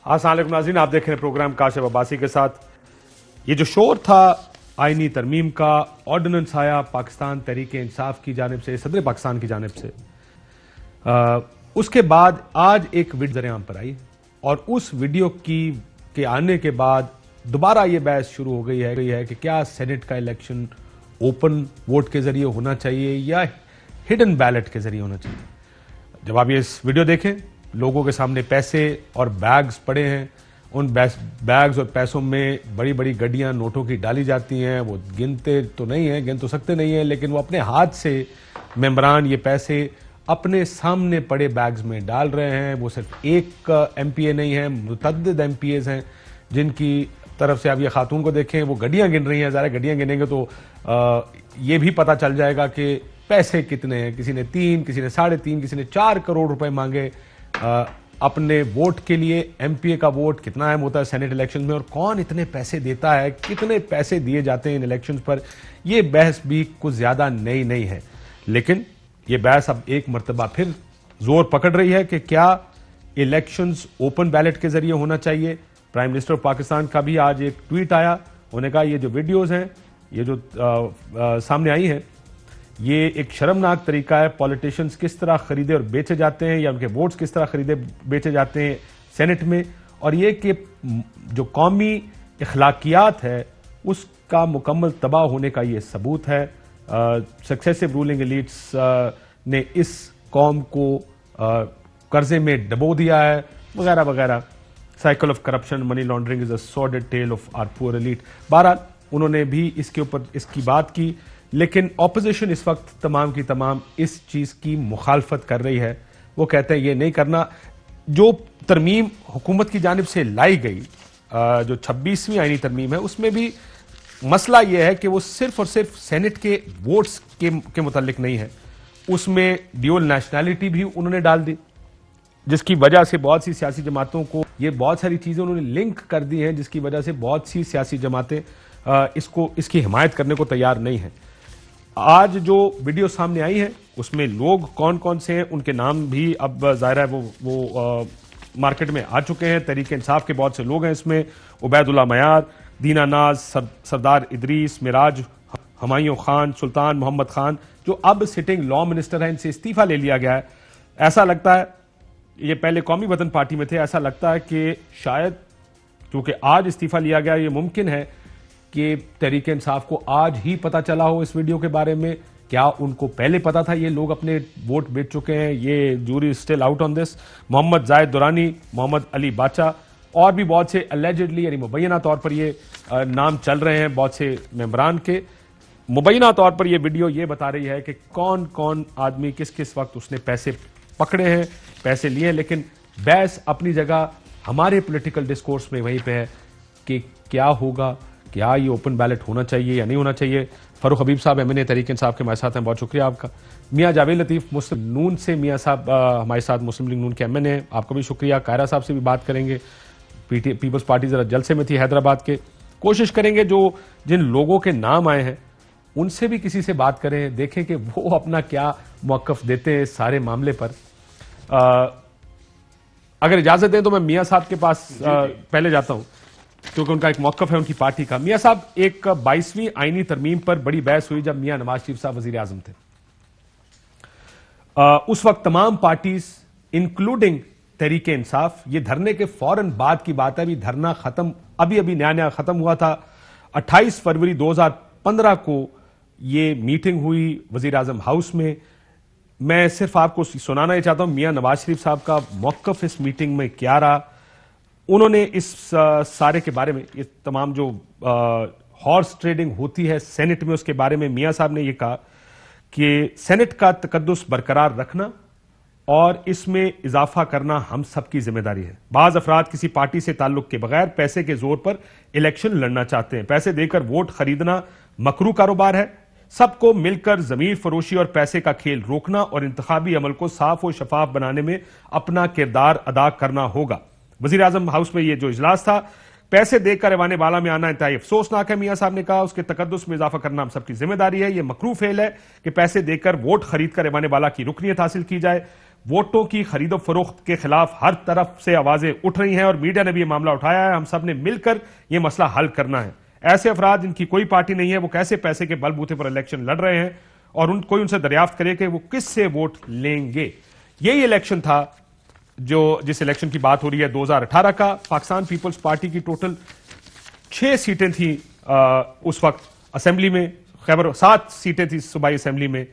अस्सलाम वालेकुम नाज़रीन, आप देख रहे हैं प्रोग्राम काशिफ अब्बासी के साथ। ये जो शोर था आईनी तरमीम का, ऑर्डिनेंस आया पाकिस्तान तहरीक इंसाफ की जानिब से, सदर पाकिस्तान की जानिब से, उसके बाद आज एक वीडियो ज़रियाम पर आई और उस वीडियो के आने के बाद दोबारा ये बहस शुरू हो गई है कि क्या सेनेट का इलेक्शन ओपन वोट के जरिए होना चाहिए या हिडन बैलेट के जरिए होना चाहिए। जब आप ये इस वीडियो देखें, लोगों के सामने पैसे और बैग्स पड़े हैं, उन बैग्स और पैसों में बड़ी बड़ी गड्डियां नोटों की डाली जाती हैं। वो गिनते तो नहीं है, गिन तो सकते नहीं है, लेकिन वो अपने हाथ से मेंबरान ये पैसे अपने सामने पड़े बैग्स में डाल रहे हैं। वो सिर्फ एक एमपीए नहीं है, मुतअद्दिद एमपीएज हैं जिनकी तरफ से आप ये खातून को देखें, वो गड्डियां गिन रही हैं। ज़रा गड्डियां गिनेंगे तो ये भी पता चल जाएगा कि पैसे कितने हैं। किसी ने 3, किसी ने 3.5, किसी ने 4 करोड़ रुपए मांगे अपने वोट के लिए। एमपीए का वोट कितना अहम होता है सेनेट इलेक्शन में और कौन इतने पैसे देता है, कितने पैसे दिए जाते हैं इन इलेक्शन पर, यह बहस भी कुछ ज्यादा नई नहीं है। लेकिन यह बहस अब एक मरतबा फिर जोर पकड़ रही है कि क्या इलेक्शंस ओपन बैलेट के जरिए होना चाहिए। प्राइम मिनिस्टर ऑफ पाकिस्तान का भी आज एक ट्वीट आया, उन्होंने कहा ये जो वीडियोज हैं, ये जो सामने आई हैं, ये एक शर्मनाक तरीका है। पॉलिटिशियंस किस तरह खरीदे और बेचे जाते हैं या उनके वोट्स किस तरह खरीदे बेचे जाते हैं सेनेट में, और ये कि जो कौमी इखलाकियात है उसका मुकम्मल तबाह होने का ये सबूत है। सक्सेसिव रूलिंग एलिट्स ने इस कौम को कर्जे में डबो दिया है, वगैरह वगैरह। Cycle of corruption, money laundering is a sordid tale of our poor elite. बहरहाल उन्होंने भी इसके ऊपर इसकी बात की, लेकिन ऑपोजिशन इस वक्त तमाम की तमाम इस चीज की मुखालफत कर रही है। वो कहते हैं ये नहीं करना। जो तरमीम हुकूमत की जानिब से लाई गई, जो 26वीं आईनी तरमीम है, उसमें भी मसला यह है कि वो सिर्फ और सिर्फ सेनेट के वोट्स के मुतालिक नहीं है, उसमें ड्यूअल नेशनैलिटी भी उन्होंने डाल दी, जिसकी वजह से बहुत सी सियासी जमातों को ये बहुत सारी चीजें उन्होंने लिंक कर दी हैं, जिसकी वजह से बहुत सी सियासी जमातें इसकी हिमायत करने को तैयार नहीं है। आज जो वीडियो सामने आई है उसमें लोग कौन कौन से हैं, उनके नाम भी अब जाहिर है वो मार्केट में आ चुके हैं। तहरीक इंसाफ के बहुत से लोग हैं इसमें, उबैदुल्ला मयार, दीना नाज, सरदार इदरीस, मिराज, हमायूं खान, सुल्तान मोहम्मद खान, जो अब सिटिंग लॉ मिनिस्टर हैं, इनसे इस्तीफा ले लिया गया है। ऐसा लगता है, ये पहले कौमी वतन पार्टी में थे, ऐसा लगता है कि शायद क्योंकि आज इस्तीफा लिया गया, ये मुमकिन है कि तहरीक इंसाफ को आज ही पता चला हो इस वीडियो के बारे में। क्या उनको पहले पता था ये लोग अपने वोट बेच चुके हैं? ये jury still out on this. Mohammad Zayed Durrani, Mohammad Ali बाचा और भी बहुत से अलेजिडली यानी मुबैना तौर पर ये नाम चल रहे हैं बहुत से मेंबरान के। मुबैना तौर पर यह वीडियो ये बता रही है कि कौन कौन आदमी किस किस वक्त उसने पैसे पकड़े हैं, पैसे लिए हैं। लेकिन बहस अपनी जगह हमारे पॉलिटिकल डिस्कोर्स में वहीं पे है कि क्या होगा, क्या ये ओपन बैलेट होना चाहिए या नहीं होना चाहिए। फरूख हबीब साहब एमएनए तहरीक इंसाफ के हमारे साथ हैं, बहुत शुक्रिया आपका। मियां जावेद लतीफ मुस्लिम नून से, मियां साहब हमारे साथ मुस्लिम लीग नून के एमएनए, आपका भी शुक्रिया। कायरा साहब से भी बात करेंगे, पीपल्स पार्टी जरा जलसे में थी हैदराबाद के। कोशिश करेंगे जो जिन लोगों के नाम आए हैं उनसे भी किसी से बात करें, देखें कि वो अपना क्या मौकफ देते हैं इस सारे मामले पर। अगर इजाजत दें तो मैं मियां साहब के पास पहले जाता हूं क्योंकि उनका एक मौकफ है उनकी पार्टी का। मियां साहब, एक 22वीं आईनी तरमीम पर बड़ी बहस हुई जब मियां नवाज शरीफ साहब वजीर आजम थे। उस वक्त तमाम पार्टीज इंक्लूडिंग तहरीक इंसाफ, ये धरने के फौरन बाद की बात है, अभी धरना खत्म, अभी नया नया खत्म हुआ था। 28 फरवरी 2015 को ये मीटिंग हुई वजीर आजम हाउस में। मैं सिर्फ आपको सुनाना ही चाहता हूं मियां नवाज शरीफ साहब का मौकफ इस मीटिंग में क्या रहा। उन्होंने इस सारे के बारे में, ये तमाम जो हॉर्स ट्रेडिंग होती है सेनेट में, उसके बारे में मियां साहब ने यह कहा कि सेनेट का तकद्दुस बरकरार रखना और इसमें इजाफा करना हम सबकी जिम्मेदारी है। बाज अफराद किसी पार्टी से ताल्लुक के बगैर पैसे के जोर पर इलेक्शन लड़ना चाहते हैं। पैसे देकर वोट खरीदना मकरू कारोबार है। सबको मिलकर जमीर फरोशी और पैसे का खेल रोकना और इंतखाबी अमल को साफ और शफाफ बनाने में अपना किरदार अदा करना होगा। वजीर आजम हाउस में यह जो इजलास था, पैसे देकर ऐवान बाला में आना इंतहाई अफसोसनाक है। मियां साहब ने कहा उसके तकद्दुस में इजाफा करना हम सबकी जिम्मेदारी है। यह मकरू फेल है कि पैसे देकर वोट खरीद कर ऐवान बाला की रुकनीत हासिल की जाए। वोटों की खरीदो फरोख्त के खिलाफ हर तरफ से आवाजें उठ रही हैं और मीडिया ने भी यह मामला उठाया है। हम सब ने मिलकर यह मसला हल करना है। ऐसे अफराद जिनकी कोई पार्टी नहीं है, वो कैसे पैसे के बलबूते पर इलेक्शन लड़ रहे हैं, और कोई उनसे दरियाफ्त करे कि वो किससे वोट लेंगे। यही इलेक्शन था जिस इलेक्शन की बात हो रही है 2018 का। पाकिस्तान पीपल्स पार्टी की टोटल 6 सीटें थी उस वक्त असेंबली में, खैबर 7 सीटें थी सूबाई असेंबली में।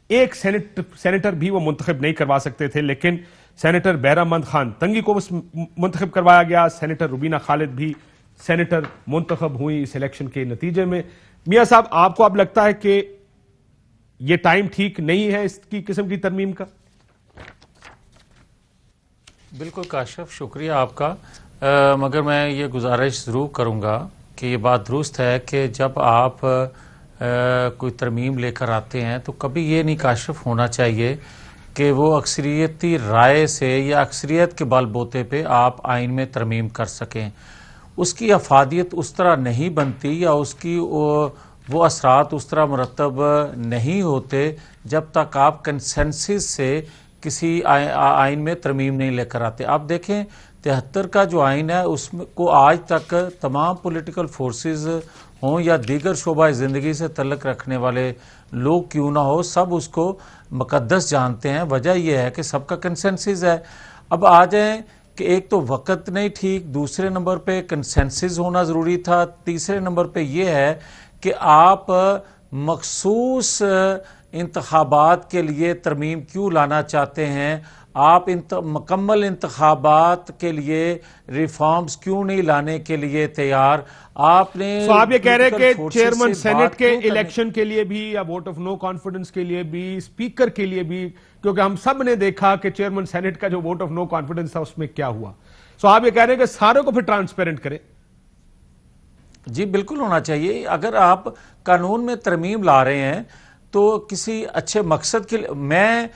एक सेनेटर भी वो मुंतखब नहीं करवा सकते थे, लेकिन सेनेटर बहरामंद खान तंगी को मुंतखब करवाया गया। सेनेटर रुबीना खालिद भी सेनेटर मुंतखब हुई इस इलेक्शन के नतीजे में। मियां साहब, आपको अब लगता है कि यह टाइम ठीक नहीं है इसकी किस्म की तरमीम का? बिल्कुल काशिफ, शुक्रिया आपका। मगर मैं ये गुजारिश ज़रूर करूँगा कि ये बात दुरुस्त है कि जब आप कोई तरमीम लेकर आते हैं तो कभी ये नहीं काशिफ होना चाहिए कि वो अक्सरियती राय से या अक्सरियत के बलबूते पे आप आइन में तरमीम कर सकें। उसकी अफादियत उस तरह नहीं बनती या उसकी वो असरात उस तरह मुरतब नहीं होते जब तक आप कंसेंसस से किसी आइन में तरमीम नहीं लेकर आते। आप देखें 73 का जो आइन है उसको आज तक तमाम पॉलिटिकल फोर्सेस हों या दीगर शोबा ज़िंदगी से तल्लक रखने वाले लोग क्यों ना हो, सब उसको मुकद्दस जानते हैं। वजह यह है कि सबका कंसेंसस है। अब आ जाएं कि एक तो वक़्त नहीं ठीक, दूसरे नंबर पे कंसेंसस होना ज़रूरी था, तीसरे नंबर पे ये है कि आप मखसूस इंतखाबात के लिए तरमीम क्यों लाना चाहते हैं। आप मुकम्मल इंतखाबात के लिए रिफॉर्म्स क्यों नहीं लाने के लिए तैयार? आपने तो आप ये कह रहे हैं कि चेयरमैन सेनेट के इलेक्शन के लिए भी या वोट ऑफ नो कॉन्फिडेंस के लिए भी, स्पीकर के लिए भी, क्योंकि हम सब ने देखा कि चेयरमैन सेनेट का जो वोट ऑफ नो कॉन्फिडेंस था उसमें क्या हुआ। तो आप ये कह रहे हैं कि सारों को फिर ट्रांसपेरेंट करें? जी बिल्कुल होना चाहिए। अगर आप कानून में तरमीम ला रहे हैं तो किसी अच्छे मकसद के लिए, मैं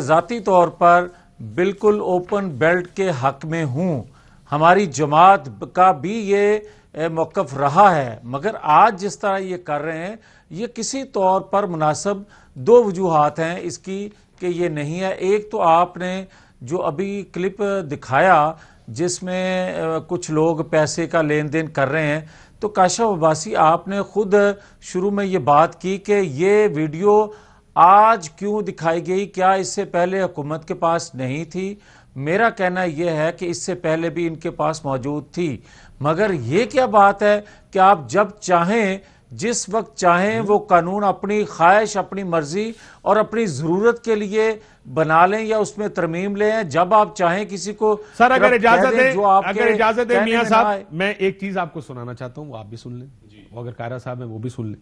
ज़ाती तौर पर बिल्कुल ओपन बेल्ट के हक में हूँ, हमारी जमात का भी ये मौक़िफ़ रहा है। मगर आज जिस तरह ये कर रहे हैं ये किसी तौर पर मुनासिब, 2 वजूहात हैं इसकी कि ये नहीं है। एक तो आपने जो अभी क्लिप दिखाया जिसमें कुछ लोग पैसे का लेन देन कर रहे हैं, तो काशिफ अब्बासी आपने खुद शुरू में ये बात की कि ये वीडियो आज क्यों दिखाई गई, क्या इससे पहले हुकूमत के पास नहीं थी? मेरा कहना यह है कि इससे पहले भी इनके पास मौजूद थी। मगर ये क्या बात है कि आप जब चाहें जिस वक्त चाहें वो कानून अपनी ख्वाहिश, अपनी मर्जी और अपनी ज़रूरत के लिए बना लें या उसमें तरमीम लें जब आप चाहें किसी को। सर अगर इजाजत है मियां साहब, मैं एक चीज आपको सुनाना चाहता हूं, वो आप भी सुन लें, अगर कायरा साहब है वो भी सुन लें।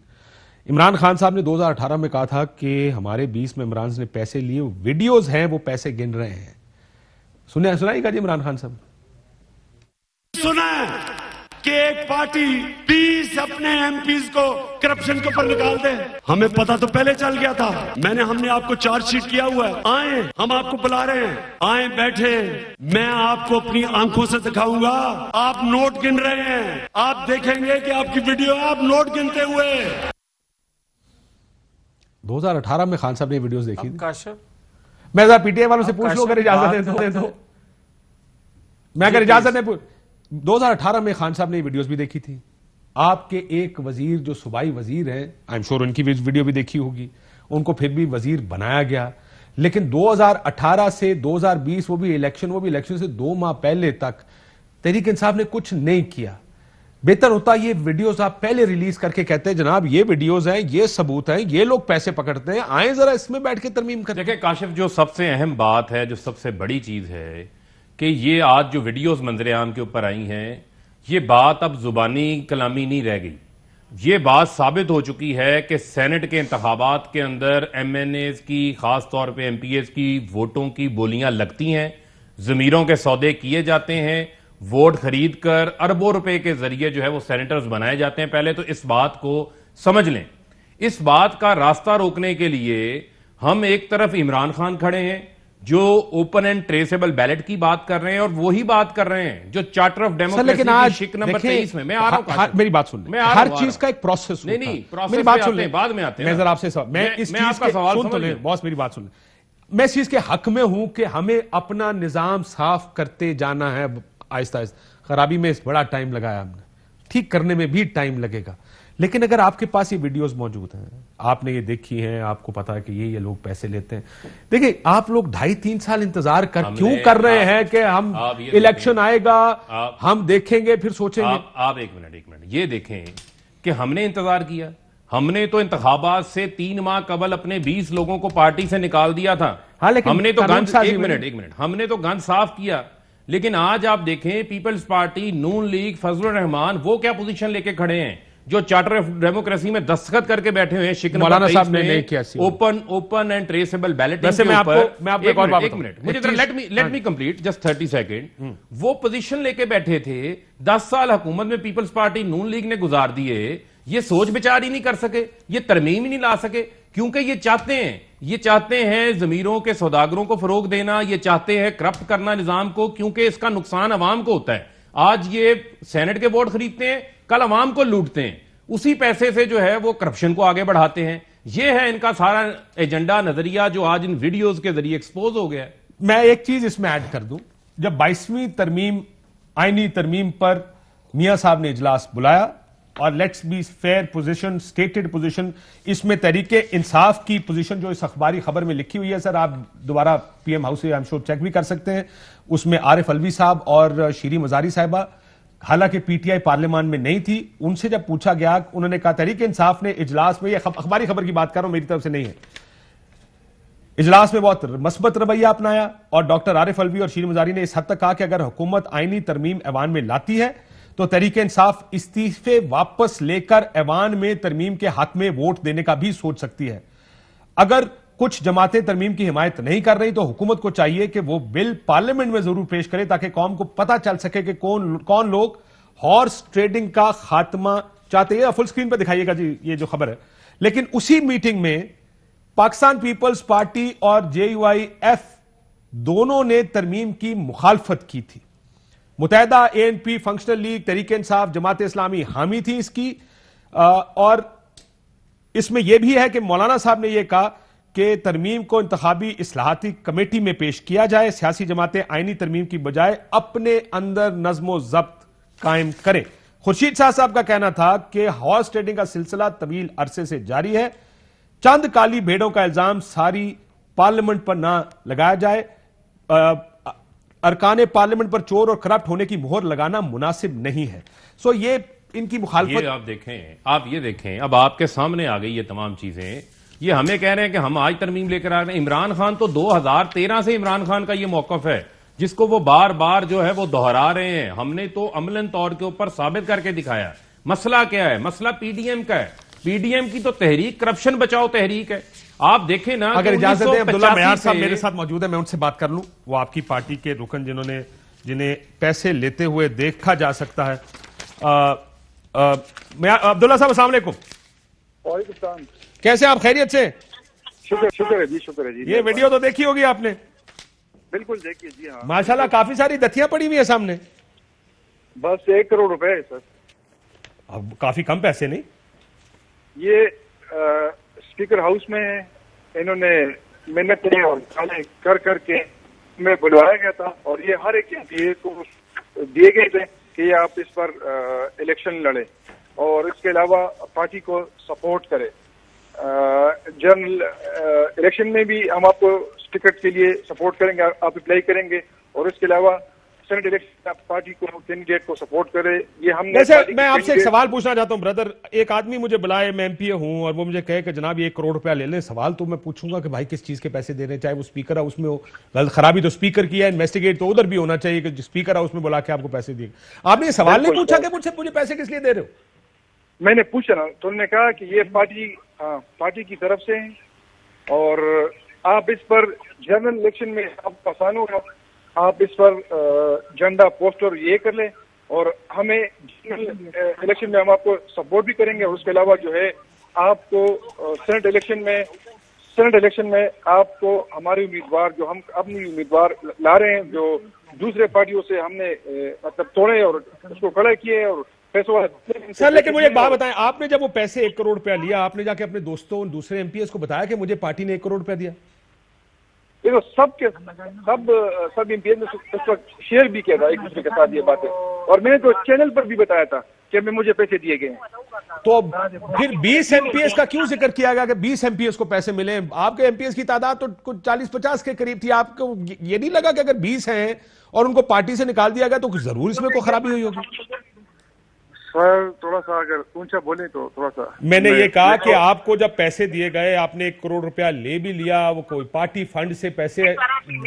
इमरान खान साहब ने 2018 में कहा था कि हमारे 20 मेंबरान ने पैसे लिए, वीडियोज हैं वो पैसे गिन रहे हैं। सुनाइएगा जी इमरान खान साहब। सुना कि एक पार्टी 20 अपने एमपीज को करप्शन के ऊपर निकाल दे। हमें पता तो पहले चल गया था, हमने आपको चार्जशीट किया हुआ है। आए, हम आपको बुला रहे हैं, आए बैठे, मैं आपको अपनी आंखों से दिखाऊंगा। आप नोट गिन रहे हैं, आप देखेंगे कि आपकी वीडियो आप नोट गिनते हुए। 2018 में खान साहब ने वीडियोस देखी थी। मैं जरा पीटीआई वालों से पूछ लो अगर इजाजत है तो। मैं अगर इजाजत है, 2018 में खान साहब ने वीडियोस भी देखी थी। आपके एक वजीर जो सूबाई वजीर हैं, आई एम श्योर उनकी वीडियो भी देखी होगी, उनको फिर भी वजीर बनाया गया। लेकिन 2018 से 2020 वो भी इलेक्शन से 2 माह पहले तक तहरीक इंसाफ ने कुछ नहीं किया। बेहतर होता ये वीडियोस आप पहले रिलीज करके कहते हैं जनाब ये वीडियोस हैं, ये सबूत हैं, ये लोग पैसे पकड़ते हैं, आए जरा इसमें बैठ के तरमीम करें। देखिए काशिफ, जो सबसे अहम बात है, जो सबसे बड़ी चीज है कि ये आज जो वीडियोस मंजर आम के ऊपर आई हैं, ये बात अब जुबानी कलामी नहीं रह गई। ये बात साबित हो चुकी है कि सेनेट के इंतखाबात के अंदर एमएनएज की, खास तौर पे एमपीएस की वोटों की बोलियां लगती हैं, जमीरों के सौदे किए जाते हैं, वोट खरीद कर अरबों रुपए के जरिए जो है वो सेनेटर्स बनाए जाते हैं। पहले तो इस बात को समझ लें। इस बात का रास्ता रोकने के लिए हम एक तरफ इमरान खान खड़े हैं जो ओपन एंड ट्रेसेबल बैलेट की बात कर रहे हैं, और वही बात कर रहे हैं जो चार्टर ऑफ डेमोक्रेसी की शिक नंबर 23 में। मैं आ रहा हूं, मेरी बात सुन लें। हर चीज का एक प्रोसेस होता है। नहीं, मेरी बात सुन लें, बाद में आते हैं। मैं जरा आपसे मैं इस चीज का सवाल सुन तो ले बॉस, मेरी बात सुन लें। मैं इस चीज के हक में हूं कि हमें अपना निजाम साफ करते जाना है आहिस्ता आहिस्ता। खराबी में बड़ा टाइम लगाया हमने, ठीक करने में भी टाइम लगेगा। लेकिन अगर आपके पास ये वीडियोस मौजूद हैं, आपने ये देखी हैं, आपको पता है कि ये लोग पैसे लेते हैं। देखिए, आप लोग 2.5-3 साल इंतजार क्यों कर रहे हैं कि हम इलेक्शन आएगा, हम देखेंगे फिर सोचेंगे। आप एक मिनट ये देखें कि हमने इंतजार किया। हमने तो इंतखाबात से 3 माह कबल अपने 20 लोगों को पार्टी से निकाल दिया था। हाँ, लेकिन हमने तो गंद एक मिनट हमने तो गंद साफ किया। लेकिन आज आप देखें, पीपल्स पार्टी, नून लीग, फजलुर रहमान, वो क्या पोजीशन लेके खड़े हैं, जो चार्टर ऑफ डेमोक्रेसी में दस्तखत करके बैठे हुए हैं। शिकन मौलाना साहब ने नहीं किया। ओपन एंड ट्रेसेबल बैलेटिंग वैसे मैं आपको एक मिनट मुझे let me complete just 30 second. वो पोजीशन लेके बैठे थे। 10 साल हुकूमत में पीपल्स पार्टी, नून लीग ने गुजार दिए। ये सोच विचार ही नहीं कर सके, ये तरमीम ही नहीं ला सके, क्योंकि ये चाहते हैं जमीरों के सौदागरों को फरोग देना, ये चाहते हैं करप्ट करना निजाम को, क्योंकि इसका नुकसान अवाम को होता है। आज ये सेनेट के वोट खरीदते हैं, कल अवाम को लूटते हैं, उसी पैसे से जो है वो करप्शन को आगे बढ़ाते हैं। ये है इनका सारा एजेंडा, नजरिया, जो आज इन वीडियोस के जरिए एक्सपोज हो गया है। मैं एक चीज इसमें ऐड कर दूं, जब 22वीं तरमीम, आईनी तरमीम पर मियां साहब ने इजलास बुलाया, और let's be fair position, stated position, इसमें तहरीके इंसाफ की पोजीशन जो इस अखबारी खबर में लिखी हुई है, सर आप दोबारा पीएम हाउस से आई एम श्योर चेक भी कर सकते हैं। उसमें आरिफ अलवी साहब और शीरी मजारी साहिबा, हालांकि पीटीआई पार्लियामान में नहीं थी, उनसे जब पूछा गया, उन्होंने कहा तहरीके इंसाफ ने इजलास में, यह अखबारी खबर की बात कर रहा हूं, मेरी तरफ से नहीं है, इजलास में बहुत मस्बत रवैया अपनाया, और डॉक्टर आरिफ अलवी और शीरी मजारी ने इस हद तक कहा कि अगर हुकूमत आईनी तरमीम ऐवान में लाती है तो तहरीके इंसाफ इस्तीफे वापस लेकर ऐवान में तरमीम के हक में वोट देने का भी सोच सकती है। अगर कुछ जमातें तरमीम की हिमायत नहीं कर रही तो हुकूमत को चाहिए कि वो बिल पार्लियामेंट में जरूर पेश करे, ताकि कौम को पता चल सके कि कौन लोग हॉर्स ट्रेडिंग का खात्मा चाहते हैं। फुल स्क्रीन पर दिखाइएगा जी ये जो खबर है। लेकिन उसी मीटिंग में पाकिस्तान पीपल्स पार्टी और JUIF दोनों ने तरमीम की मुखालफत की थी। मुत्तहिदा ANP, functional league, Tehreek Insaf, Jamaat Islami हामी थी इसकी। और इसमें यह भी है कि मौलाना साहब ने यह कहा कि तरमीम को इंतखाबी इस्लाहाती कमेटी में पेश किया जाए, सियासी जमातें आईनी तरमीम की बजाय अपने अंदर नज्म जब्त कायम करें। खुर्शीद शाह साहब का कहना था कि हॉर्स ट्रेडिंग का सिलसिला तवील अरसे से जारी है, चंद काली भेड़ों का इल्जाम सारी पार्लियामेंट पर ना लगाया जाए, अरकान पार्लियामेंट पर चोर और करप्ट होने की मोहर लगाना मुनासिब नहीं है। सो ये इनकी मुखालफत। आप ये देखें, अब आपके सामने आ गई ये तमाम चीजें। ये हमें कह रहे हैं कि हम आज तरमीम लेकर आ रहे हैं। इमरान खान तो 2013 से इमरान खान का ये मौकफ है, जिसको वो बार बार जो है वो दोहरा रहे हैं। हमने तो अमलन तौर के ऊपर साबित करके दिखाया। मसला क्या है? मसला PDM का है। PDM की तो तहरीक करप्शन बचाओ तहरीक है। आप देखें ना, अगर इजाजत दें, अब्दुल्ला मयार साहब मेरे साथ मौजूद है, मैं उनसे बात कर लूं। वो आपकी पार्टी के रुकन जिन्हें पैसे लेते हुए देखा जा सकता है। अब्दुल्ला साहब अस्सलाम वालेकुम। वालेकुम सलाम। कैसे आप? खैरियत से? शुक्र है जी, शुक्र है जी। ये वीडियो तो देखी होगी आपने? बिल्कुल देखिए जी। हाँ, माशाल्लाह काफी सारी दथियां पड़ी हुई है सामने। बस 1 करोड़ रुपए है सर। अब काफी कम पैसे नहीं? ये स्पीकर हाउस में इन्होंने मेहनतें और काले कर करके में बुलवाया गया था, और ये हर एक एमपीए को दिए गए थे कि आप इस पर इलेक्शन लड़े और इसके अलावा पार्टी को सपोर्ट करे। जनरल इलेक्शन में भी हम आपको टिकट के लिए सपोर्ट करेंगे, आप अप्लाई करेंगे, और इसके अलावा सेनेट इलेक्शन पार्टी को कैंडिडेट को सपोर्ट करे। ये हमने। मैं आपसे एक सवाल पूछना चाहता हूं ब्रदर। एक आदमी मुझे बुलाए, मैं एमपीए हूं, और वो मुझे कहे कि जनाब 1 करोड़ रुपया ले लें। सवाल तो मैं पूछूंगा कि भाई किस चीज के पैसे दे रहे हैं, चाहे वो स्पीकर है उसमें हो, गलत खराबी तो स्पीकर की है, इन्वेस्टिगेट तो उधर भी होना चाहिए कि स्पीकर है उसमें बुला के आपको पैसे दिए। आपने ये सवाल नहीं पूछा कि मुझे पैसे किस लिए दे रहे हो? मैंने पूछा ना, तो उन्होंने कहा कि ये पार्टी की तरफ से है, और आप इस पर जनरल इलेक्शन में आप आसान होगा, आप इस पर झंडा पोस्टर ये कर लें, और हमें इलेक्शन में हम आपको सपोर्ट भी करेंगे। और उसके अलावा जो है आपको सेनेट इलेक्शन में आपको हमारे उम्मीदवार, जो हम अपनी उम्मीदवार ला रहे हैं, जो दूसरे पार्टियों से हमने मतलब तोड़े और उसको खड़ा किए और पैसों वाले। सर लेकिन मुझे एक बात बताएं, आपने जब वो पैसे 1 करोड़ रुपया लिया, आपने जाके अपने दोस्तों दूसरे एमपीएस को बताया कि मुझे पार्टी ने 1 करोड़ रुपया दिया? देखो सब एमपीएस ने उस वक्त शेयर भी किया था एक दूसरे के साथ ये बातें, और मैंने तो चैनल पर भी बताया था कि मुझे पैसे दिए गए हैं। तो फिर 20 एमपीएस का क्यों जिक्र किया गया कि 20 एमपीएस को पैसे मिले? आपके एमपीएस की तादाद तो कुछ 40-50 के करीब थी। आपको ये नहीं लगा कि अगर 20 हैं और उनको पार्टी से निकाल दिया गया तो जरूर इसमें कोई खराबी हुई होगी? सर थोड़ा सा अगर ऊंचा बोले तो थोड़ा सा। मैंने ये कहा कि आपको जब पैसे दिए गए, आपने 1 करोड़ रुपया ले भी लिया, वो कोई पार्टी फंड से पैसे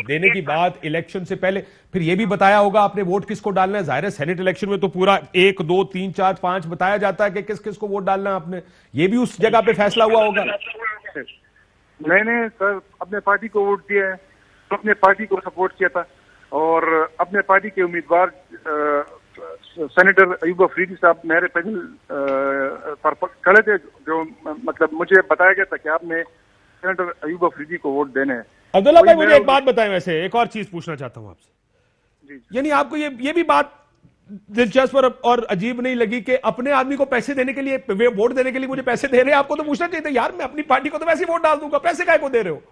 देने की बात इलेक्शन से पहले, फिर ये भी बताया होगा आपने वोट किसको डालना है। जाहिर है सेनेट इलेक्शन में तो पूरा 1, 2, 3, 4, 5 बताया जाता है कि किस किस को वोट डालना है आपने, ये भी उस जगह पे फैसला हुआ होगा। मैंने सर अपने पार्टी को वोट दिया है, तो अपने पार्टी को सपोर्ट किया था, और अपने पार्टी के उम्मीदवार सेनेटर अयूब अफरीदी साहब मेरे पैनल पर खड़े थे, जो मतलब मुझे बताया गया था कि आपने सेनेटर अयूब अफरीदी को वोट देने हैं। अब्दुल्ला भाई मुझे एक बात बताएं, वैसे एक और चीज पूछना चाहता हूं आपसे, यानी आपको ये भी बात दिलचस्प और अजीब नहीं लगी कि अपने आदमी को पैसे देने के लिए, वे वोट देने के लिए मुझे पैसे दे रहे हैं? आपको तो पूछना चाहिए था यार, मैं अपनी पार्टी को तो वैसे वोट डाल दूंगा, पैसे काहे को दे रहे हो?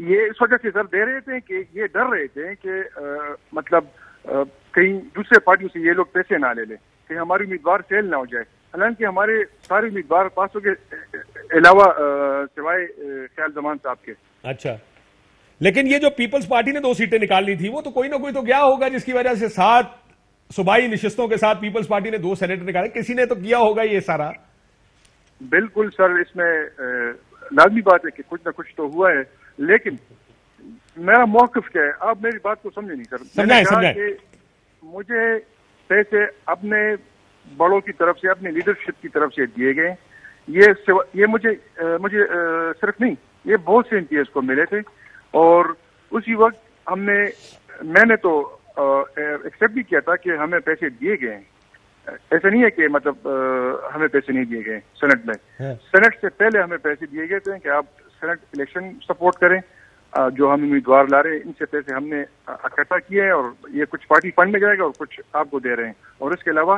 ये इस वजह से सर दे रहे थे कि ये डर रहे थे कि मतलब कहीं दूसरे पार्टियों से ये लोग पैसे ना ले लें, कि हमारी उम्मीदवार फेल ना हो जाए। हालांकि हमारे सारे उम्मीदवार 500 के अलावा सिवाय ख्याल जमान साहब के। अच्छा, लेकिन ये जो पीपल्स पार्टी ने 2 सीटें निकालनी थी, वो तो कोई ना कोई तो गया होगा जिसकी वजह से 7 सूबाई निशिस्तों के साथ पीपल्स पार्टी ने 2 सेनेटर निकाले, किसी ने तो किया होगा ये सारा। बिल्कुल सर, इसमें लाजमी बात है कि कुछ ना कुछ तो हुआ है, लेकिन मेरा मौक़िफ़ क्या है, आप मेरी बात को समझे नहीं सर। मैंने कहा कि मुझे पैसे अपने बड़ों की तरफ से, अपनी लीडरशिप की तरफ से दिए गए। ये मुझे सिर्फ नहीं, ये बहुत से एमपीएस को मिले थे, और उसी वक्त मैंने तो एक्सेप्ट भी किया था कि हमें पैसे दिए गए हैं। ऐसा नहीं है कि मतलब हमें पैसे नहीं दिए गए सेनेट में। सेनेट से पहले हमें पैसे दिए गए थे कि आप सेनेट इलेक्शन सपोर्ट करें, जो हम उम्मीदवार ला रहे हैं इनसे पैसे हमने इकट्ठा किए हैं, और ये कुछ पार्टी फंड में जाएगा और कुछ आपको दे रहे हैं। और इसके अलावा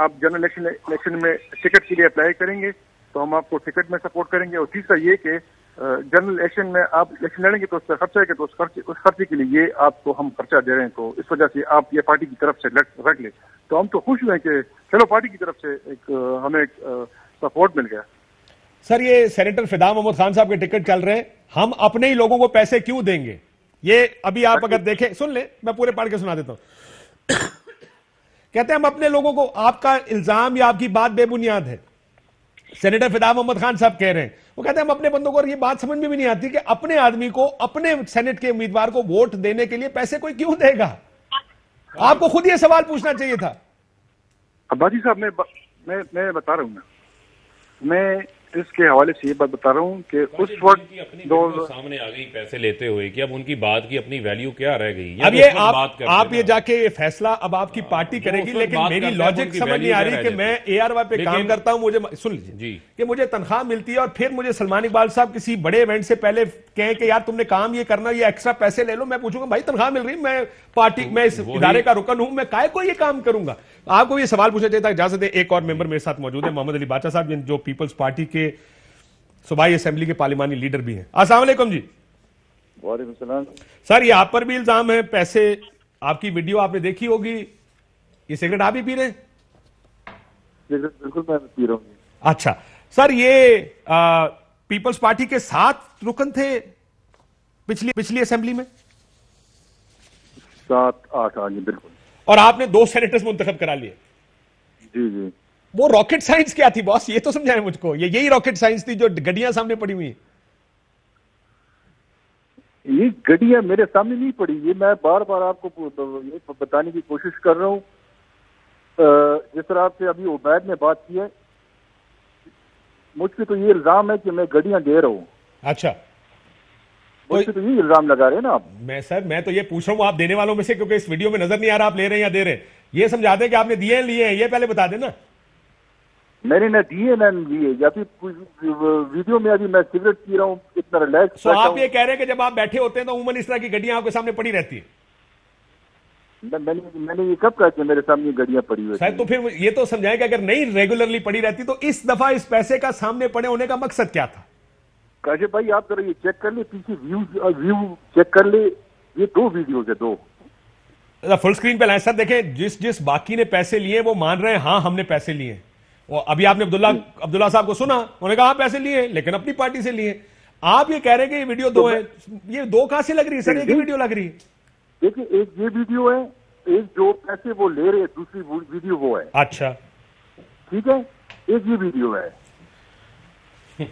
आप जनरल इलेक्शन में टिकट के लिए अप्लाई करेंगे तो हम आपको टिकट में सपोर्ट करेंगे। और तीसरा ये कि जनरल इलेक्शन में आप इलेक्शन लड़ेंगे तो उसका खर्चा है कि तो उस खर्चे के लिए ये आपको हम खर्चा दे रहे हैं, तो इस वजह से आप ये पार्टी की तरफ से रख ले। तो हम तो खुश हुए कि चलो पार्टी की तरफ से हमें सपोर्ट मिल गया। सर ये सेनेटर फिदा मोहम्मद खान साहब के टिकट चल रहे हैं, हम अपने ही लोगों को पैसे क्यों देंगे? ये अभी आप अगर देखें, सुन ले, मैं पूरे पढ़ के सुना देता हूं। कहते हैं हम अपने लोगों को, आपका इल्जाम या आपकी बात बेबुनियाद है। सेनेटर फिदा मोहम्मद खान साहब कह रहे हैं, वो कहते हैं हम अपने बंदों को, और ये बात समझ में भी नहीं आती कि अपने आदमी को, अपने सेनेट के उम्मीदवार को वोट देने के लिए पैसे कोई क्यों देगा? आपको खुद ये सवाल पूछना चाहिए था। अब्बासी साहब मैं बता रहा हूं मैं इसके हवाले से ये बात बता रहा हूँ कि उस वक्त सामने आ गई पैसे लेते हुए कि अब उनकी बात की अपनी वैल्यू क्या रह गई? अब ये आप ये जाके ये फैसला अब आपकी पार्टी करेगी, लेकिन मेरी लॉजिक समझ नहीं आ रही कि मैं ARY पे काम करता हूं, मुझे सुन लीजिए कि मुझे तनख्वाह मिलती है, और फिर मुझे सलमान इकबाल साहब किसी बड़े इवेंट से पहले कहें कि यार तुमने काम ये करना, ये एक्स्ट्रा पैसे ले लो, मैं पूछूंगा भाई तनख्वाह मिल रही, मैं पार्टी, मैं इस इदारे का रुकन हूं, मैं काहे को ये काम करूंगा? आपको ये सवाल पूछना चाहिए था। इजाजत है, एक और मेंबर मेरे साथ मौजूद है, मोहम्मद अली बादशाह साहब, जो पीपल्स पार्टी के सूबाई असेंबली के पार्लिमानी लीडर भी हैं। अस्सलाम वालेकुम जी। वालेकुम सलाम। सर ये आप पर भी इल्जाम है पैसे, आपकी वीडियो आपने देखी होगी, ये सिगरेट आप ही पी रहे हैं? बिल्कुल मैं पी रहा हूँ। अच्छा सर, ये पीपल्स पार्टी के 7 रुकन थे पिछली असेंबली में? 7-8 आगे बिल्कुल। और आपने 2 सेनेटर्स मुंतखब करा लिए? जी जी। वो रॉकेट साइंस क्या थी बॉस, ये तो समझाएं मुझको। ये यही रॉकेट साइंस थी जो गड्डियां सामने पड़ी हुई है? ये गड्डियां मेरे सामने नहीं पड़ी, ये मैं बार बार आपको ये बताने की कोशिश कर रहा हूँ। जिस तरह आपसे अभी उबैद ने बात की है, मुझ पे तो ये इल्जाम है कि मैं गड्डियां दे रहा हूँ। अच्छा, मुझ पे तो ये इल्जाम लगा रहे हैं ना आप। मैं तो ये पूछ रहा हूँ आप देने वालों में से, क्योंकि इस वीडियो में नजर नहीं आ रहा आप ले रहे हैं या दे रहे हैं। ये समझा दें कि आपने दिए लिए हैं, ये पहले बता देना। मैंने ना दिए ना लिए, या फिर वीडियो में अभी मैं सिगरेट पी रहा हूँ, इतना रिलैक्स। तो आप ये कह रहे हैं कि जब आप बैठे होते हैं तो उमूमन इस तरह की गड्डियां आपके सामने पड़ी रहती है? मैंने ये कब कहा कि मेरे सामने गड्डियां पड़ी हुई है? तो फिर ये तो समझाएं कि अगर नहीं रेगुलरली पड़ी रहती तो इस दफा इस पैसे का सामने पड़े होने का मकसद क्या था? काशिफ भाई आप जरा ये चेक कर ले, पीछे व्यू चेक कर ले, ये 2 वीडियोज है, 2 फुल स्क्रीन पे लाए सर। देखें, जिस बाकी ने पैसे लिए वो मान रहे हैं हाँ हमने पैसे लिए। और अभी आपने अब्दुल्ला साहब को सुना, उन्होंने कहा हाँ पैसे लिए लेकिन अपनी पार्टी से लिए। आप ये कह रहे हैं कि ये वीडियो 2 है, ये 2 कहां से लग रही है सर? एक ही वीडियो लग रही है। देखिए, एक ये वीडियो है, एक जो पैसे वो ले रहे हैं, दूसरी वीडियो वो है। अच्छा ठीक है, एक ये वीडियो है।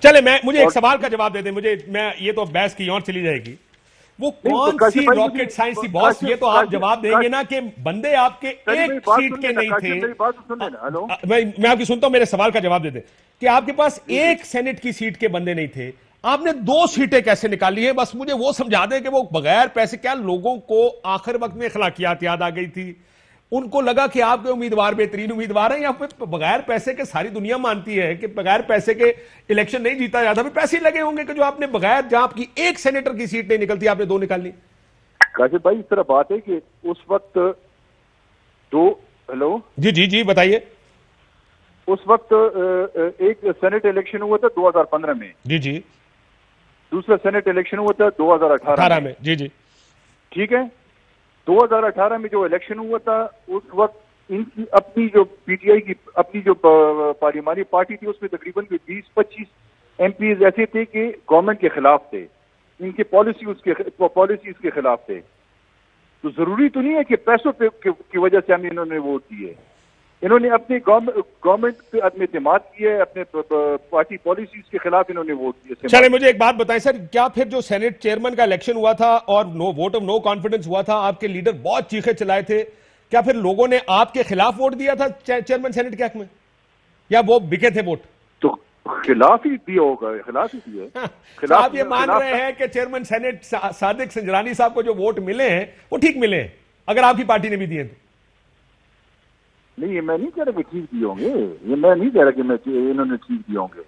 चले, मुझे एक सवाल का जवाब दे दे मैं ये तो बहस की और चली जाएगी। वो कौन तो सी रॉकेट साइंस थी बॉस? ये तो आप जवाब देंगे ना कि बंदे आपके एक सीट के नहीं थे। मेरी बात तो सुन लेना। हेलो, मैं आपकी सुनता हूं, मेरे सवाल का जवाब दे दे कि आपके पास एक सेनेट की सीट के बंदे नहीं थे, आपने 2 सीटें कैसे निकाली है? बस मुझे वो समझा दें कि वो बगैर पैसे, क्या लोगों को आखिर वक्त में अखलाकियात याद आ गई थी, उनको लगा कि आपके उम्मीदवार बेहतरीन उम्मीदवार हैं, या फिर बगैर पैसे के सारी दुनिया मानती है कि बगैर पैसे के इलेक्शन नहीं जीता जाता? फिर पैसे लगे होंगे कि जो आपने बगैर, जहां आपकी एक सेनेटर की सीट नहीं निकलती आपने 2 निकाल ली। काशिफ भाई इस तरह बात है कि उस वक्त 2 हेलो जी बताइए। उस वक्त एक सेनेट इलेक्शन हुआ था 2015 में। जी। दूसरा सेनेट इलेक्शन हुआ था 2018 में। जी। ठीक है, 2018 में जो इलेक्शन हुआ था उस वक्त इनकी अपनी जो पीटीआई की अपनी जो पार्लियामानी पार्टी थी उसमें तकरीबन 20-25 एमपीज ऐसे थे कि गवर्नमेंट के खिलाफ थे, इनके पॉलिसीज के खिलाफ थे। तो जरूरी तो नहीं है कि पैसों की वजह से हमें इन्होंने वोट दिए। इन्होंने अपनी गवर्नमेंट पे आदमी एतमाद किया है, अपने पार्टी पॉलिसीज के खिलाफ इन्होंने वोट दिए। चले, मुझे एक बात बताएं सर, क्या फिर जो सेनेट चेयरमैन का इलेक्शन हुआ था और वोट ऑफ नो कॉन्फिडेंस हुआ था, आपके लीडर बहुत चीखे चलाए थे, क्या फिर लोगों ने आपके खिलाफ वोट दिया था चेयरमैन सेनेट के हक में, या वो बिके थे वोट? तो खिलाफ ही दिया होगा, खिलाफ ही दिया। तो आप ये मान रहे हैं कि चेयरमैन सेनेट सादिक संजरानी साहब को जो वोट मिले हैं वो ठीक मिले हैं, अगर आपकी पार्टी ने भी दिए तो? नहीं, ये मैं नहीं कह रहा कि ठीक दिए होंगे, ये मैं नहीं कह रहा कि इन्होंने ठीक दिए होंगे।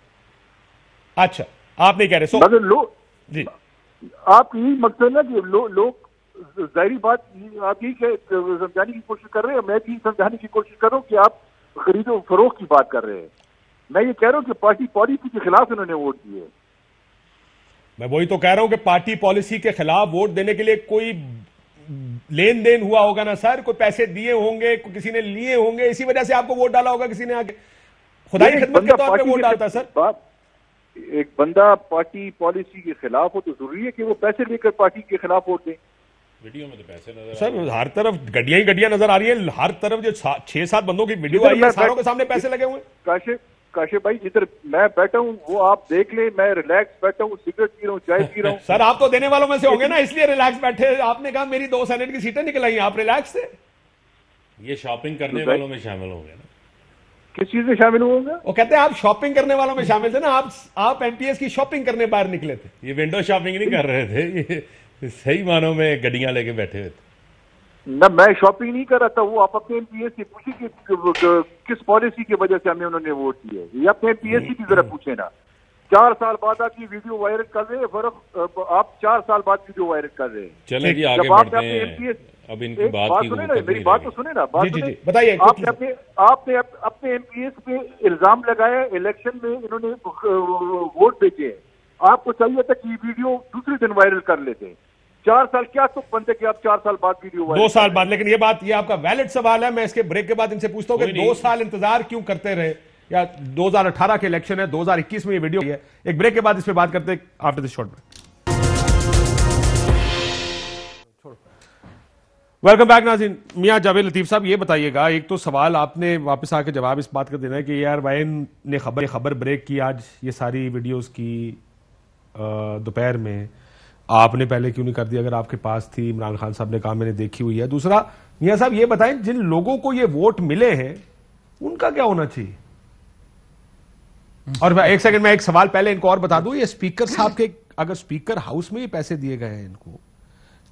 अच्छा, आप नहीं कह रहे? मगर लोग जी, आप यही मकसद ना कि लोग जाहिर बात आप यही समझाने की कोशिश कर रहे हैं, मैं भी समझाने की कोशिश कर रहा हूँ कि आप खरीदो फरोख्त की बात कर रहे हैं। मैं ये कह रहा हूँ कि पार्टी पॉलिसी के खिलाफ इन्होंने वोट दिए। मैं वही तो कह रहा हूं कि पार्टी पॉलिसी के खिलाफ वोट देने के लिए कोई लेन देन हुआ होगा ना सर, कोई पैसे दिए होंगे, किसी ने लिए होंगे, इसी वजह से आपको वोट डाला होगा किसी ने आके। खुदाई खिदमत के तौर पे वोट डालता सर। एक बंदा पार्टी पॉलिसी के खिलाफ हो तो जरूरी है कि वो पैसे लेकर पार्टी के खिलाफ वोट दे। वीडियो में तो पैसे नजर सर, हर तरफ गड्डियां ही गड्डियां नजर आ रही है, हर तरफ जो 6-7 बंदों की वीडियो आई है, सारों के सामने पैसे लगे हुए। काशिफ भाई जिधर मैं बैठा हूँ वो आप देख ले, मैं रिलैक्स बैठा हूँ, सिगरेट पी रहा हूँ, चाय पी रहा हूँ। सर, आप तो देने वालों में से होंगे ना, इसलिए रिलैक्स बैठे। आपने कहा मेरी 2 सेनेट की सीटें निकल आई, आप रिलैक्स थे। ये शॉपिंग करने वालों में शामिल होंगे ना? किस चीज में शामिल होंगे? वो कहते हैं आप शॉपिंग करने वालों में शामिल थे ना, आप एमपीएस की शॉपिंग करने बाहर निकले थे। ये विंडो शॉपिंग नहीं कर रहे थे, ये सही मानों में गड्डियां लेके बैठे हुए थे ना। मैं शॉपिंग नहीं कर रहा था, वो आप अपने एमपीएस से पूछिए कि किस पॉलिसी की वजह से हमें उन्होंने वोट दिए। ये अपने एमपीएस की जरा पूछे ना। 4 साल बाद आप ये वीडियो वायरल कर रहे हैं, आप 4 साल बाद वीडियो वायरल कर रहे हैं। चले जी आगे बढ़ते हैं। अब इनकी बात की सुने ना, मेरी बात तो सुने ना, बात सुने। बताइए। आपने अपने एमपीएस पे इल्जाम लगाया, इलेक्शन में इन्होंने वोट बेचे। आपको चाहिए था कि ये वीडियो दूसरे दिन वायरल कर लेते। 4 साल क्या तुम बनते कि आप 4 साल बाद वीडियो 2 साल बाद। लेकिन ये आपका वैलिड सवाल है। मैं इसके ब्रेक के बाद इनसे पूछता हूं कि 2 साल इंतजार क्यों करते रहे, या 2018 के इलेक्शन है, 2021 में ये वीडियो है। एक ब्रेक के बाद इस पे बात करते हैं after this short break. Welcome back नाज़रीन। मियां जावेद लतीफ साहब, ये बताइएगा, एक तो सवाल आपने वापस आके जवाब इस बात का देना है कि यार वाइन ने खबर ब्रेक की आज ये सारी वीडियोस की दोपहर में, आपने पहले क्यों नहीं कर दिया अगर आपके पास थी? इमरान खान साहब ने कहा मैंने देखी हुई है। दूसरा, मियां साहब ये बताएं, जिन लोगों को ये वोट मिले हैं उनका क्या होना चाहिए? और एक सेकंड, मैं एक सवाल पहले इनको और बता दूं, ये स्पीकर साहब के, अगर स्पीकर हाउस में ये पैसे दिए गए हैं इनको,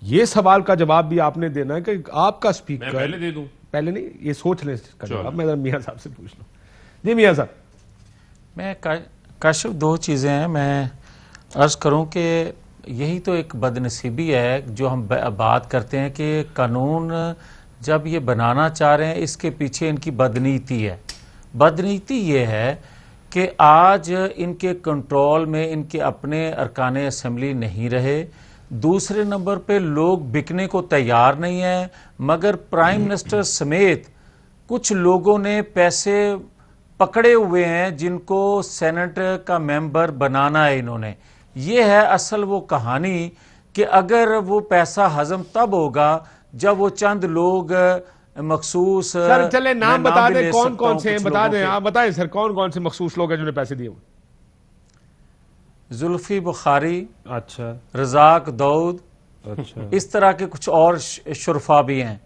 ये सवाल का जवाब भी आपने देना है कि आपका स्पीकर। मैं पहले दे दूं? पहले नहीं, ये सोच लें इसका जवाब। मैं मियां साहब से पूछ लूं। जी मियां साहब। मैं काशिफ 2 चीज़ें हैं मैं अर्ज करूं कि यही तो एक बदनसीबी है जो हम बात करते हैं कि कानून जब ये बनाना चाह रहे हैं इसके पीछे इनकी बदनीति है। बदनीति ये है कि आज इनके कंट्रोल में इनके अपने अरकान असेंबली नहीं रहे। दूसरे नंबर पे लोग बिकने को तैयार नहीं है, मगर प्राइम मिनिस्टर समेत कुछ लोगों ने पैसे पकड़े हुए हैं जिनको सेनेट का मेंबर बनाना है इन्होंने। ये है असल वो कहानी कि अगर वो पैसा हजम तब होगा जब वो चंद लोग मखसूस, सर चले नाम बता दें कौन कौन से हैं, बता दें, आप बताएं सर कौन कौन से मखसूस लोग हैं जिन्होंने पैसे दिए हुए। जुल्फी बुखारी, अच्छा, रजाक दाऊद, अच्छा, इस तरह के कुछ और शुरफा भी हैं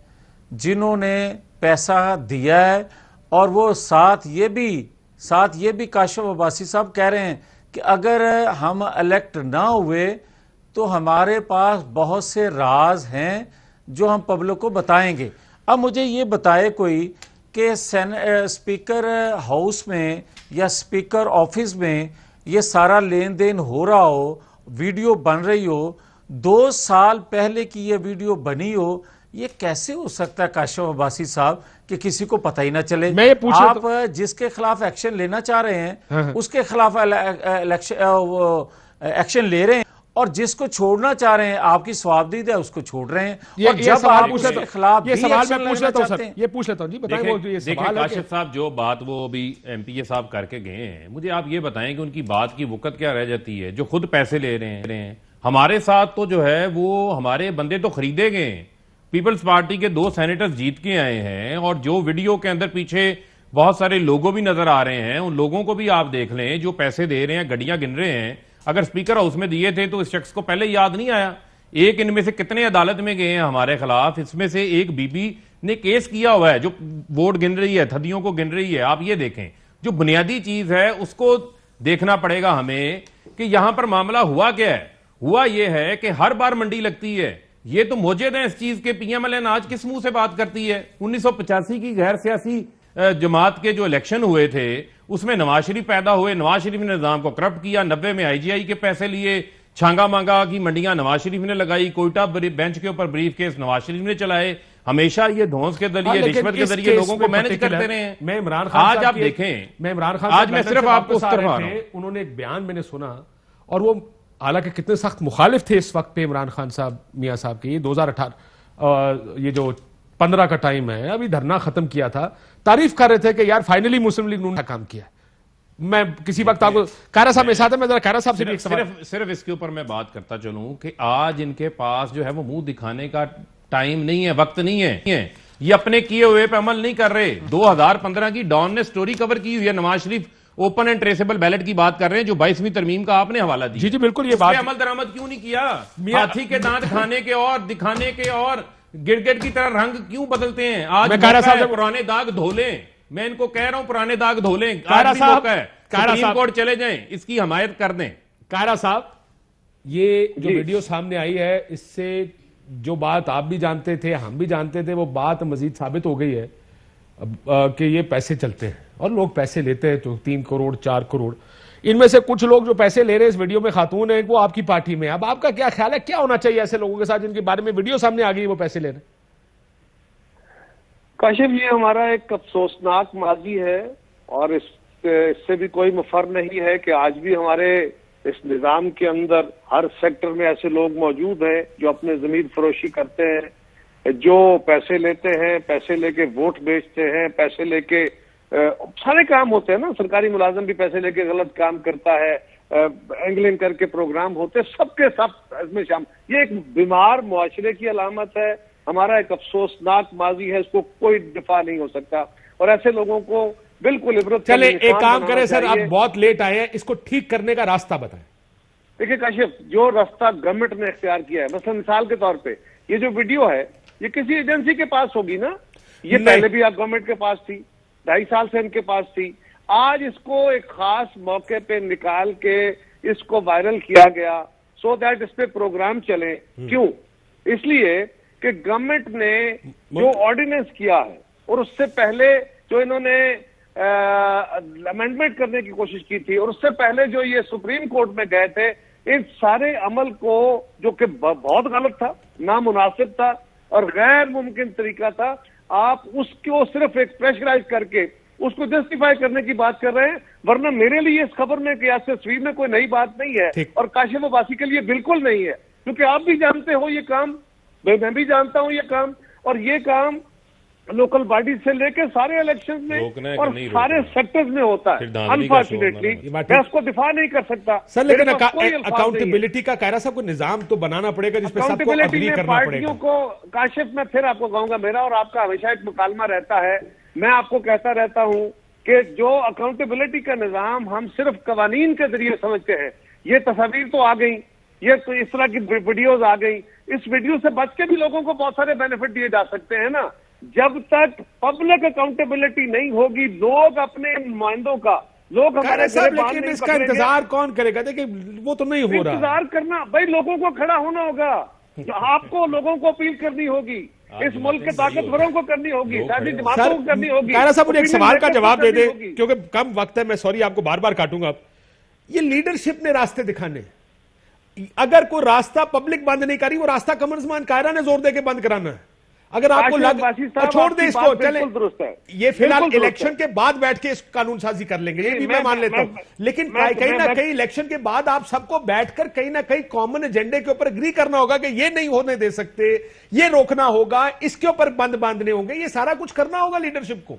जिन्होंने पैसा दिया है। और वो साथ ये भी काशिफ अब्बासी साहब कह रहे हैं कि अगर हम इलेक्ट ना हुए तो हमारे पास बहुत से राज हैं जो हम पब्लिक को बताएंगे। अब मुझे ये बताए कोई कि स्पीकर हाउस में या स्पीकर ऑफिस में ये सारा लेन देन हो रहा हो, वीडियो बन रही हो, 2 साल पहले की ये वीडियो बनी हो, ये कैसे हो सकता है काशिफ अब्बासी साहब कि किसी को पता ही ना चले? मैं ये पूछ आप जिसके खिलाफ एक्शन लेना चाह रहे हैं उसके खिलाफ एक्शन ले रहे हैं, और जिसको छोड़ना चाह रहे हैं आपकी स्वाबदीद है उसको छोड़ रहे हैं। और जब आप उसके खिलाफ ये सवाल मैं पूछ लेता हूं सर, ये पूछ लेता हूं जी, बताएं वो ये सवाल है काशिफ साहब जो बात वो अभी एमपीए साहब करके गए हैं, मुझे आप ये बताएं कि उनकी बात की वक़्त क्या रह जाती है जो खुद पैसे ले रहे हैं। हमारे साथ तो जो है वो हमारे बंदे तो खरीदे गए, पीपल्स पार्टी के 2 सेनेटर्स जीत के आए हैं, और जो वीडियो के अंदर पीछे बहुत सारे लोगों भी नजर आ रहे हैं, उन लोगों को भी आप देख लें जो पैसे दे रहे हैं, गड्डियां गिन रहे हैं। अगर स्पीकर हाउस में दिए थे तो इस शख्स को पहले याद नहीं आया? एक इनमें से कितने अदालत में गए हैं हमारे खिलाफ, इसमें से एक बीबी ने केस किया हुआ है जो वोट गिन रही है, थदियों को गिन रही है। आप ये देखें, जो बुनियादी चीज है उसको देखना पड़ेगा हमें कि यहां पर मामला हुआ क्या है। हुआ यह है कि हर बार मंडी लगती है, ये तो मौजूद है इस चीज के। पीएमएलएन आज किस मुंह से बात करती है? 1985 की गैर सियासी जमात के जो इलेक्शन हुए थे उसमें नवाज शरीफ पैदा हुए, नवाज शरीफ ने निजाम को करप्ट किया, 90 में आईजीआई के पैसे लिए, छांगा मांगा की मंडियां नवाज शरीफ ने लगाई, कोयटा बेंच के ऊपर ब्रीफ केस नवाज शरीफ ने चलाए। हमेशा ये धौंस के जरिए, रिश्वत के जरिए लोगों को मैनेज करते रहे हैं। मैं इमरान खान आज आप देखें, मैं इमरान खान आज मैं सिर्फ आपको उस तरफ आ रहा हूं। उन्होंने एक बयान मैंने सुना, और वो हालांकि कितने सख्त मुखालिफ थे इस वक्त पे इमरान खान साहब, मियां साहब के। ये 2018 ये जो 15 का टाइम है, अभी धरना खत्म किया था, तारीफ कर रहे थे कि यार फाइनली मुस्लिम लीग ने काम किया। मैं किसी वक्त आपको कायरा साहब मेरे साथ है, मैं जरा कायरा साहब से भी एक सवाल सिर्फ इसके ऊपर मैं बात करता चलूं कि आज इनके पास जो है वो मुंह दिखाने का टाइम नहीं है, वक्त नहीं है। ये अपने किए हुए पे अमल नहीं कर रहे। 2015 की डॉन ने स्टोरी कवर की हुई है, Nawaz Sharif open and traceable ballot की बात कर रहे हैं जो 22वीं तरमीम का आपने हवाला दिया। जी जी बिल्कुल, ये बात अमल दरामद क्यों नहीं किया? हाथी के दांत खाने के और दिखाने के और गिरगिट की तरह रंग क्यों बदलते हैं? आज पुराने दाग धो लें, मैं इनको कह रहा हूं पुराने दाग धो लें। सुप्रीम कोर्ट चले जाएं, इसकी हमायत कर दें। कायरा साहब, ये जो वीडियो सामने आई है, इससे जो बात आप भी जानते थे, हम भी जानते थे, वो बात मजीद साबित हो गई है कि ये पैसे चलते हैं और लोग पैसे लेते हैं, तो 3 करोड़ 4 करोड़। इनमें से कुछ लोग जो पैसे ले रहे हैं, इस वीडियो में खातून है, वो आपकी पार्टी में। अब आपका क्या ख्याल है, क्या होना चाहिए ऐसे लोगों के साथ जिनके बारे में वीडियो सामने आ गई वो पैसे ले रहे हैं? काशिफ, ये हमारा एक अफसोसनाक माजी है, और इससे भी कोई मफर नहीं है कि आज भी हमारे इस निजाम के अंदर हर सेक्टर में ऐसे लोग मौजूद हैं जो अपने जमीन फरोशी करते हैं, जो पैसे लेते हैं, पैसे लेके वोट बेचते हैं, पैसे लेके सारे काम होते हैं ना। सरकारी मुलाजिम भी पैसे लेके गलत काम करता है, एंगलिंग करके प्रोग्राम होते, सबके सब इसमें शामिल। ये एक बीमार मुआशरे की अलामत है, हमारा एक अफसोसनाक माजी है, इसको कोई दिफा नहीं हो सकता, और ऐसे लोगों को बिल्कुल इबरत। चले एक काम करें सर, आप बहुत लेट आए हैं, इसको ठीक करने का रास्ता बताएं। देखिए काशिफ, जो रास्ता गवर्नमेंट ने इख्तियार किया है, मतलब मिसाल के तौर पे ये जो वीडियो है, ये किसी एजेंसी के पास होगी ना, ये पहले भी गवर्नमेंट के पास थी, 2.5 साल से इनके पास थी। आज इसको एक खास मौके पे निकाल के इसको वायरल किया गया, सो दैट इस पे प्रोग्राम चले। क्यों? इसलिए कि गवर्नमेंट ने जो ऑर्डिनेंस किया है, और उससे पहले जो इन्होंने अमेंडमेंट करने की कोशिश की थी, और उससे पहले जो ये सुप्रीम कोर्ट में गए थे, इन सारे अमल को, जो कि बहुत गलत था, नामुनासिब था और गैर मुमकिन तरीका था, आप उसको सिर्फ एक प्रेशराइज करके उसको जस्टिफाई करने की बात कर रहे हैं, वरना मेरे लिए इस खबर में कि तस्वीर में कोई नई बात नहीं है और काशिफ अब्बासी के लिए बिल्कुल नहीं है, क्योंकि आप भी जानते हो ये काम, मैं भी जानता हूं ये काम, और ये काम लोकल बॉडी से लेकर सारे इलेक्शन में और सारे सेक्टर्स में होता है। अनफॉर्चुनेटली मैं उसको दिफा नहीं कर सकता सर, लेकिन अकाउंटेबिलिटी का कायरा साहब को निजाम तो बनाना पड़ेगा जिसपे सबको अग्री करना पार्टियों को। काशिफ, मैं फिर आपको कहूंगा, मेरा और आपका हमेशा एक मुकालमा रहता है, मैं आपको कहता रहता हूं कि जो अकाउंटेबिलिटी का निजाम हम सिर्फ कवानीन के जरिए समझते हैं, ये तस्वीर तो आ गई, ये तो इस तरह की वीडियोज आ गई, इस वीडियो से बच के भी लोगों को बहुत सारे बेनिफिट दिए जा सकते हैं ना। जब तक पब्लिक अकाउंटेबिलिटी नहीं होगी, लोग अपने नुमाइंदों का, लोग हमारे लेकिन इसका इंतजार कौन करेगा? देखिए वो तो नहीं हो रहा। इंतजार करना भाई, लोगों को खड़ा होना होगा, आपको लोगों को अपील करनी होगी, इस मुल्क के ताकतवरों को करनी होगी, शादी जमातों को करनी होगी। कायरा साहब मुझे एक सवाल का जवाब दे दे, क्योंकि कम वक्त है, मैं सॉरी आपको बार बार काटूंगा। ये लीडरशिप ने रास्ते दिखाने, अगर कोई रास्ता पब्लिक बंद नहीं करी, वो रास्ता कमरजमान कायरा ने जोर देके बंद कराना है। अगर आपको छोड़ दे इसको, चले ये फिलहाल इलेक्शन के बाद बैठ के इस कानून साजी कर लेंगे, ये भी मैं मान लेता हूं, लेकिन कहीं ना कहीं इलेक्शन के बाद आप सबको बैठकर कहीं ना कहीं कॉमन एजेंडे के ऊपर एग्री करना होगा कि ये नहीं होने दे सकते, ये रोकना होगा, इसके ऊपर बंद बांधने होंगे, ये सारा कुछ करना होगा लीडरशिप को।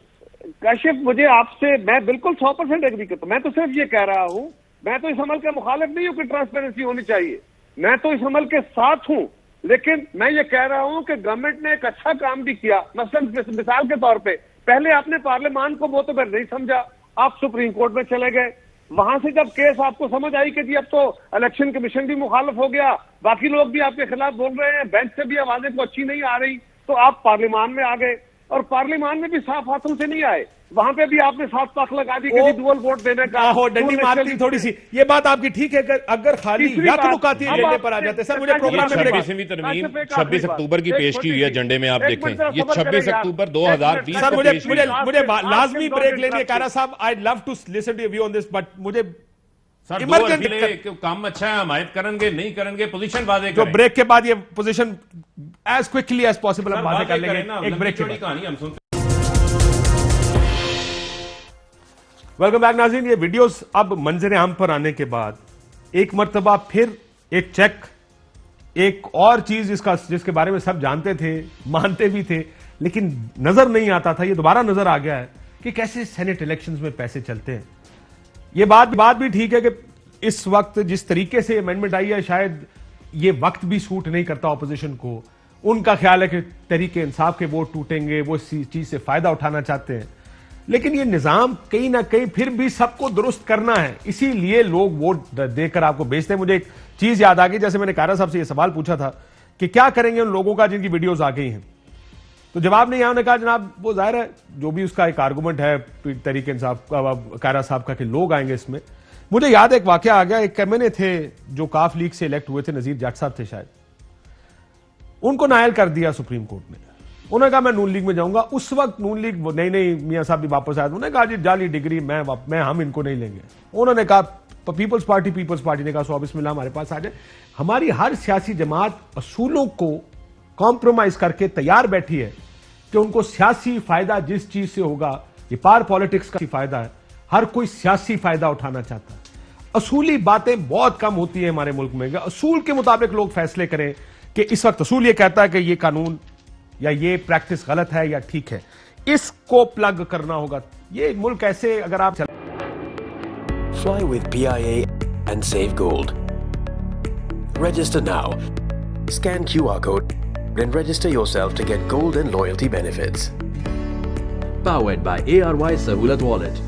काशिफ, मुझे आपसे मैं बिल्कुल 100% एग्री करता हूं। मैं तो सिर्फ ये कह रहा हूं, मैं तो इस अमल का मुखालिफ नहीं हूं कि ट्रांसपेरेंसी होनी चाहिए, मैं तो इस अमल के साथ हूं, लेकिन मैं ये कह रहा हूं कि गवर्नमेंट ने एक अच्छा काम भी किया। मसलन मिसाल के तौर पे, पहले आपने पार्लियामान को मोतबर नहीं समझा, आप सुप्रीम कोर्ट में चले गए, वहां से जब केस आपको समझ आई कि जी अब तो इलेक्शन कमीशन भी मुखालिफ हो गया, बाकी लोग भी आपके खिलाफ बोल रहे हैं, बेंच से भी आवाजें को अच्छी नहीं आ रही, तो आप पार्लियामान में आ गए, और पार्लियामान में भी साफ हाथों से नहीं आए, वहां पे भी आपने साफ ताक लगा दी कि डुअल वोट देने का, डंडी मारती थोड़ी सी, ये बात आपकी ठीक है, अगर खाली यकनुकाती एजेंडे पर आ जाते। सर मुझे प्रोग्राम में 26वीं तरमीम 26 अक्टूबर की पेश की हुई है एजेंडे में, आप देखें ये 26 अक्टूबर 2020। सर मुझे लाजमी ब्रेक लेनी है कायरा साहब, I love to listen to your view on this, but मुझे काम अच्छा है, हमायत करेंगे नहीं करेंगे, पोजीशन वादे जो ब्रेक के बाद ये position as quickly as possible हम वादे कर लेंगे, एक ब्रेक की कहानी हम सुनते। वेलकम बैक नाज़रीन, ये वीडियोस अब मंजर आम पर आने के बाद एक मर्तबा फिर एक चेक, एक और चीज जिसके बारे में सब जानते थे, मानते भी थे, लेकिन नजर नहीं आता था, ये दोबारा नजर आ गया है कि कैसे सेनेट इलेक्शंस में पैसे चलते हैं। ये बात भी ठीक है कि इस वक्त जिस तरीके से अमेंडमेंट आई है, शायद ये वक्त भी सूट नहीं करता ऑपोजिशन को। उनका ख्याल है कि तरीके इंसाफ के वोट टूटेंगे, वो इस चीज से फायदा उठाना चाहते हैं, लेकिन ये निजाम कहीं ना कहीं फिर भी सबको दुरुस्त करना है, इसीलिए लोग वोट देकर आपको भेजते हैं। मुझे एक चीज याद आ गई, जैसे मैंने कायरा साहब से ये सवाल पूछा था कि क्या करेंगे उन लोगों का जिनकी वीडियोस आ गई हैं, तो जवाब नहीं आया। उन्होंने कहा जनाब वो जाहिर है जो भी उसका एक आर्गूमेंट है तरीके इंसाफ का, कायरा साहब का, कि लोग आएंगे इसमें। मुझे याद एक वाकया आ गया, एक एमएनए थे जो काफ लीग से इलेक्ट हुए थे, नजीर जट साहब थे शायद, उनको नायल कर दिया सुप्रीम कोर्ट ने। उन्होंने कहा मैं नून लीग में जाऊंगा। उस वक्त नून लीग नहीं मियां साहब भी वापस आए, उन्होंने कहा जी जाली डिग्री मैं हम इनको नहीं लेंगे। उन्होंने कहा पीपल्स पार्टी ने कहा सो बिस्मिल्लाह हमारे पास आ जाए। हमारी हर सियासी जमात असूलों को कॉम्प्रोमाइज करके तैयार बैठी है कि उनको सियासी फायदा जिस चीज से होगा, ये पार पॉलिटिक्स का फायदा है, हर कोई सियासी फायदा उठाना चाहता है। असूली बातें बहुत कम होती है हमारे मुल्क में, असूल के मुताबिक लोग फैसले करें कि इस वक्त असूल ये कहता है कि ये कानून या ये प्रैक्टिस गलत है या ठीक है, इसको प्लग करना होगा। ये मुल्क ऐसे अगर आप Fly with PIA and save gold. Register now. Scan QR code and register yourself to get gold and loyalty benefits. Powered by ARY Sahulat Wallet.